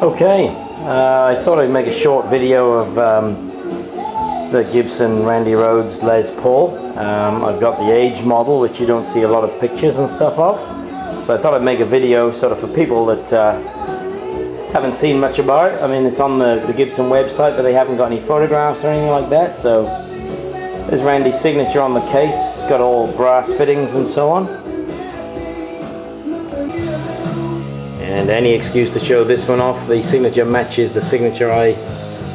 Okay, I thought I'd make a short video of the Gibson Randy Rhoads Les Paul. I've got the Aged model, which you don't see a lot of pictures and stuff of. So I thought I'd make a video sort of for people that haven't seen much about it. I mean, it's on the Gibson website, but they haven't got any photographs or anything like that. So there's Randy's signature on the case. It's got all brass fittings and so on. And any excuse to show this one off. The signature matches the signature I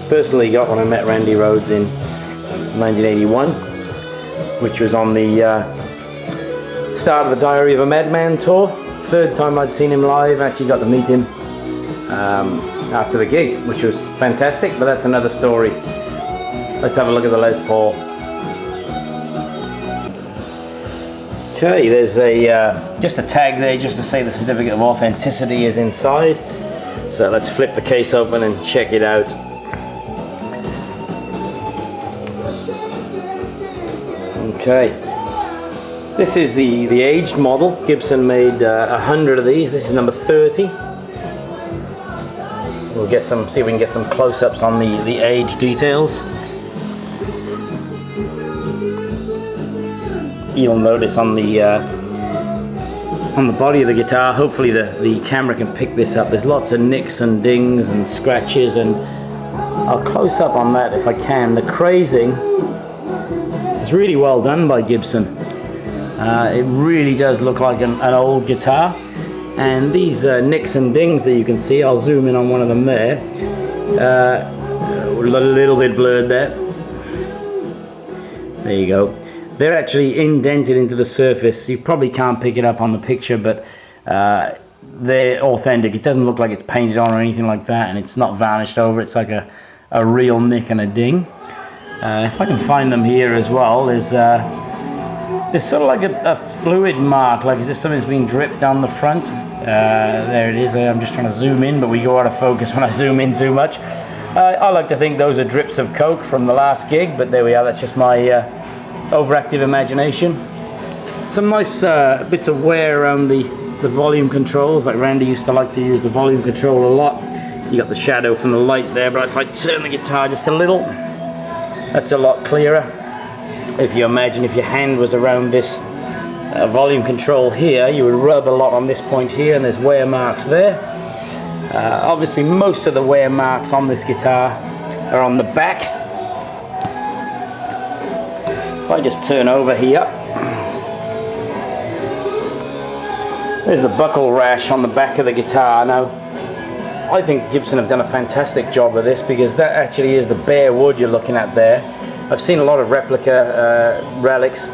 personally got when I met Randy Rhoads in 1981, which was on the start of the Diary of a Madman tour. Third time I'd seen him live. Actually got to meet him after the gig, which was fantastic, but that's another story. Let's have a look at the Les Paul. Okay, there's just a tag there just to say the certificate of authenticity is inside. So let's flip the case open and check it out. Okay, this is the aged model. Gibson made 100 of these. This is number 30. We'll get some, see if we can get some close-ups on the age details. You'll notice on the body of the guitar, hopefully the camera can pick this up, there's lots of nicks and dings and scratches, and I'll close up on that if I can. The crazing is really well done by Gibson. It really does look like an old guitar, and these nicks and dings that you can see, I'll zoom in on one of them there, a little bit blurred there. There you go. They're actually indented into the surface. You probably can't pick it up on the picture, but they're authentic. It doesn't look like it's painted on or anything like that, and it's not varnished over. It's like a real nick and a ding. If I can find them here as well, there's sort of like a fluid mark, like as if something's being dripped down the front. There it is. I'm just trying to zoom in, but we go out of focus when I zoom in too much. I like to think those are drips of coke from the last gig, but there we are. That's just my overactive imagination. Some nice bits of wear around the volume controls. Like Randy used to like to use the volume control a lot. You got the shadow from the light there, but if I turn the guitar just a little, that's a lot clearer. If you imagine if your hand was around this volume control here, you would rub a lot on this point here, and there's wear marks there. Obviously most of the wear marks on this guitar are on the back. If I just turn over here, there's the buckle rash on the back of the guitar. Now, I think Gibson have done a fantastic job of this, because that actually is the bare wood you're looking at there. I've seen a lot of replica relics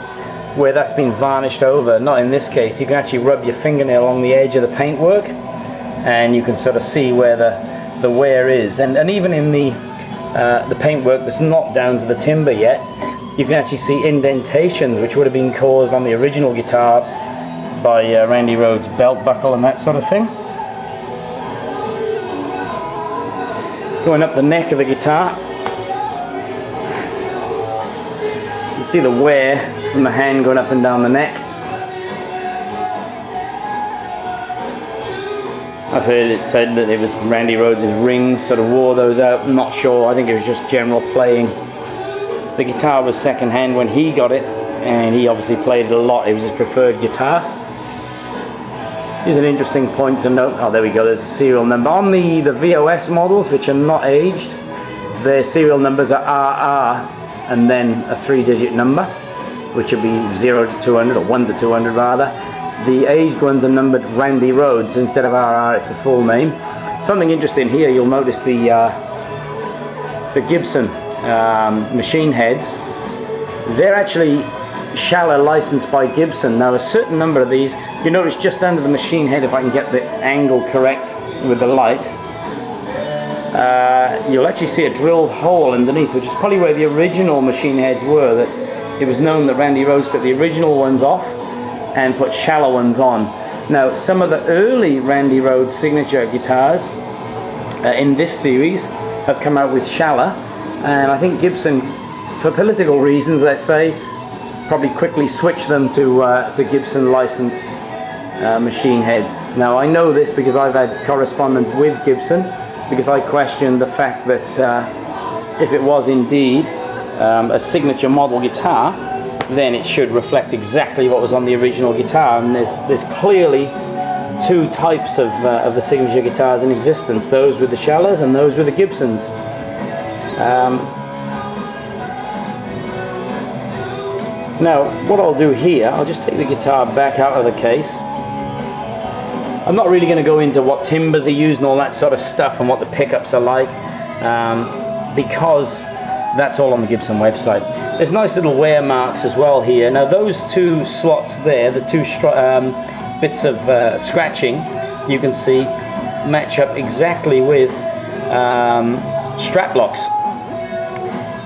where that's been varnished over. Not in this case. You can actually rub your fingernail along the edge of the paintwork, and you can sort of see where the wear is. And even in the paintwork that's not down to the timber yet, you can actually see indentations which would have been caused on the original guitar by Randy Rhoads' belt buckle and that sort of thing. Going up the neck of the guitar, you see the wear from the hand going up and down the neck. I've heard it said that it was Randy Rhoads' rings sort of wore those out. I'm not sure. I think it was just general playing. The guitar was second hand when he got it, and he obviously played it a lot. It was his preferred guitar. Here's an interesting point to note. Oh, there we go. There's a serial number. On the VOS models, which are not aged, their serial numbers are RR and then a 3-digit number, which would be 0 to 200, or 1 to 200 rather. The aged ones are numbered Randy Rhoads. Instead of RR, it's the full name. Something interesting here, you'll notice the Gibson machine heads. They're actually Schaller licensed by Gibson. Now a certain number of these, you notice just under the machine head, if I can get the angle correct with the light, you'll actually see a drilled hole underneath, which is probably where the original machine heads were. That it was known that Randy Rhoads took the original ones off and put Schaller ones on. Now some of the early Randy Rhoads signature guitars in this series have come out with Schaller, and I think Gibson, for political reasons, let's say, probably quickly switched them to Gibson licensed machine heads. Now I know this because I've had correspondence with Gibson because I questioned the fact that if it was indeed a signature model guitar, then it should reflect exactly what was on the original guitar. And there's clearly two types of the signature guitars in existence, those with the Shallas and those with the Gibsons. Now what I'll do here, I'll just take the guitar back out of the case. I'm not really going to go into what timbers are used and all that sort of stuff and what the pickups are like, because that's all on the Gibson website. There's nice little wear marks as well here. Now those two slots there, the two bits of scratching, you can see match up exactly with strap locks.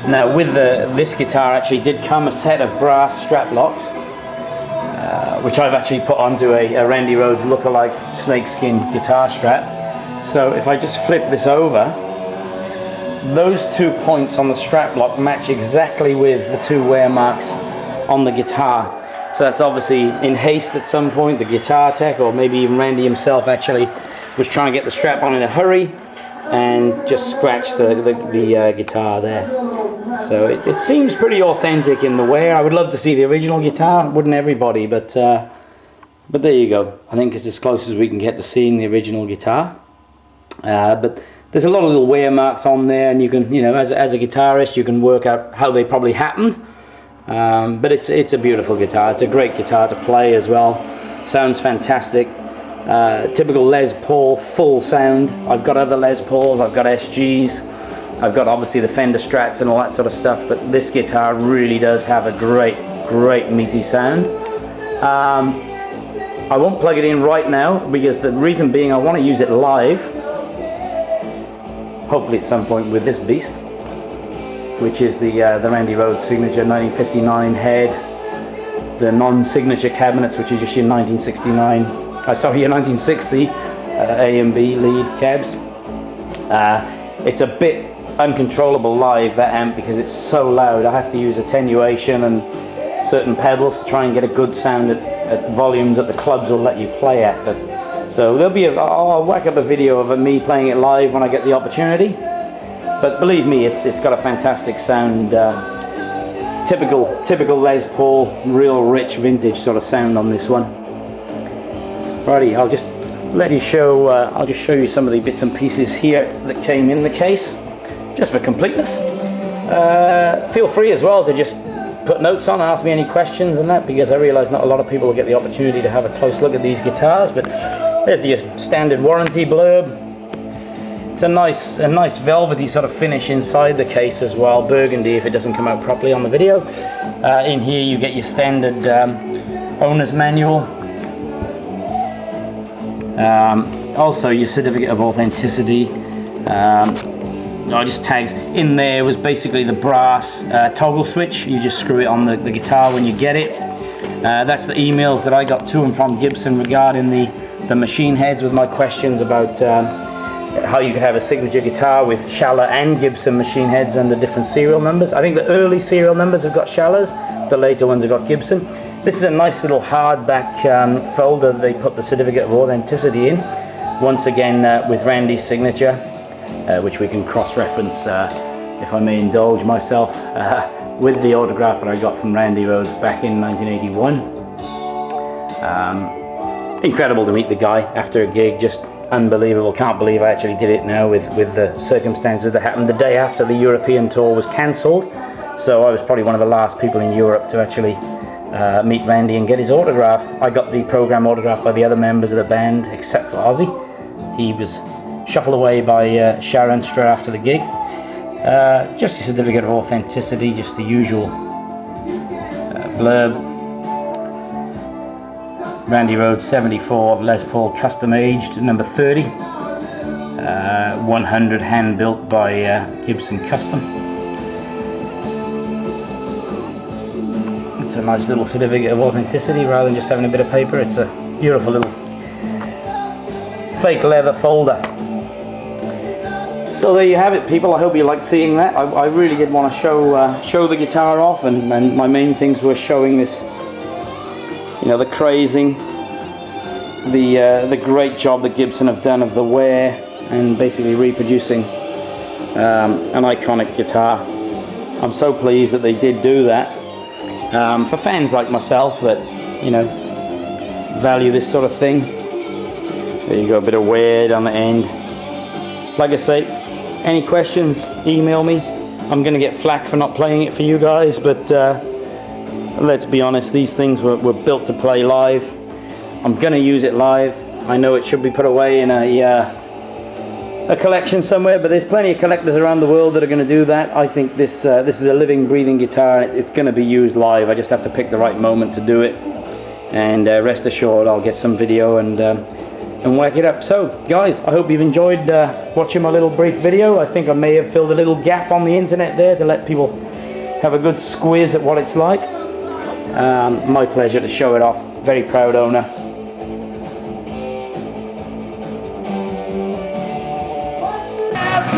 Now with this guitar actually did come a set of brass strap locks, which I've actually put onto a Randy Rhoads lookalike snakeskin guitar strap. So if I just flip this over, those 2 points on the strap lock match exactly with the two wear marks on the guitar. So that's obviously in haste at some point. The guitar tech, or maybe even Randy himself, actually was trying to get the strap on in a hurry and just scratched the guitar there. So it seems pretty authentic in the wear. I would love to see the original guitar, wouldn't everybody? But there you go. I think it's as close as we can get to seeing the original guitar. But there's a lot of little wear marks on there, and you can, as a guitarist, you can work out how they probably happened. But it's a beautiful guitar. It's a great guitar to play as well. Sounds fantastic. Typical Les Paul full sound. I've got other Les Pauls. I've got SGs. I've got obviously the Fender Strats and all that sort of stuff. But this guitar really does have a great meaty sound. I won't plug it in right now because the reason being I want to use it live. Hopefully at some point with this beast, which is the Randy Rhoads signature 1959 head, the non-signature cabinets, which are just your 1969, your 1960 A and B lead cabs. It's a bit uncontrollable live, that amp, because it's so loud. I have to use attenuation and certain pedals to try and get a good sound at volumes that the clubs will let you play at. But so there'll be I'll whack up a video of me playing it live when I get the opportunity. But believe me, it's got a fantastic sound. Typical Les Paul, real rich vintage sort of sound on this one. Righty, I'll just show you some of the bits and pieces here that came in the case, just for completeness. Feel free as well to just put notes on and ask me any questions and that, because I realise not a lot of people will get the opportunity to have a close look at these guitars. But there's your standard warranty blurb. It's a nice velvety sort of finish inside the case as well, burgundy if it doesn't come out properly on the video. In here you get your standard owner's manual. Also your certificate of authenticity. Just tags. In there was basically the brass toggle switch. You just screw it on the guitar when you get it. That's the emails that I got to and from Gibson regarding the machine heads with my questions about how you could have a signature guitar with Shalla and Gibson machine heads and the different serial numbers. I think the early serial numbers have got Shallas, the later ones have got Gibson. This is a nice little hardback folder they put the certificate of authenticity in, once again with Randy's signature, which we can cross-reference, if I may indulge myself, with the autograph that I got from Randy Rhoads back in 1981. Incredible to meet the guy after a gig, just unbelievable. Can't believe I actually did it now with the circumstances that happened the day after the European tour was cancelled. So I was probably one of the last people in Europe to actually meet Randy and get his autograph. I got the program autograph by the other members of the band except for Ozzy. He was shuffled away by Sharon straight after the gig. Just a certificate of authenticity, just the usual blurb. Randy Rhoads 74 Les Paul custom aged number 30, 100 hand built by Gibson Custom. It's a nice little certificate of authenticity rather than just having a bit of paper. It's a beautiful little fake leather folder. So there you have it, people. I hope you liked seeing that. I really did want to show the guitar off, and my main things were showing this, the crazing the great job that Gibson have done of the wear and basically reproducing an iconic guitar. I'm so pleased that they did do that. For fans like myself that, you know, value this sort of thing. There you go, a bit of wear down the end. Like I say, any questions, email me. I'm going to get flack for not playing it for you guys, but let's be honest, these things were built to play live. I'm going to use it live. I know it should be put away in a collection somewhere, but there's plenty of collectors around the world that are going to do that. I think this is a living, breathing guitar, and it's going to be used live. I just have to pick the right moment to do it, and rest assured I'll get some video and whack it up. So guys, I hope you've enjoyed watching my little brief video. I think I may have filled a little gap on the internet there to let people have a good squiz at what it's like. My pleasure to show it off. Very proud owner. To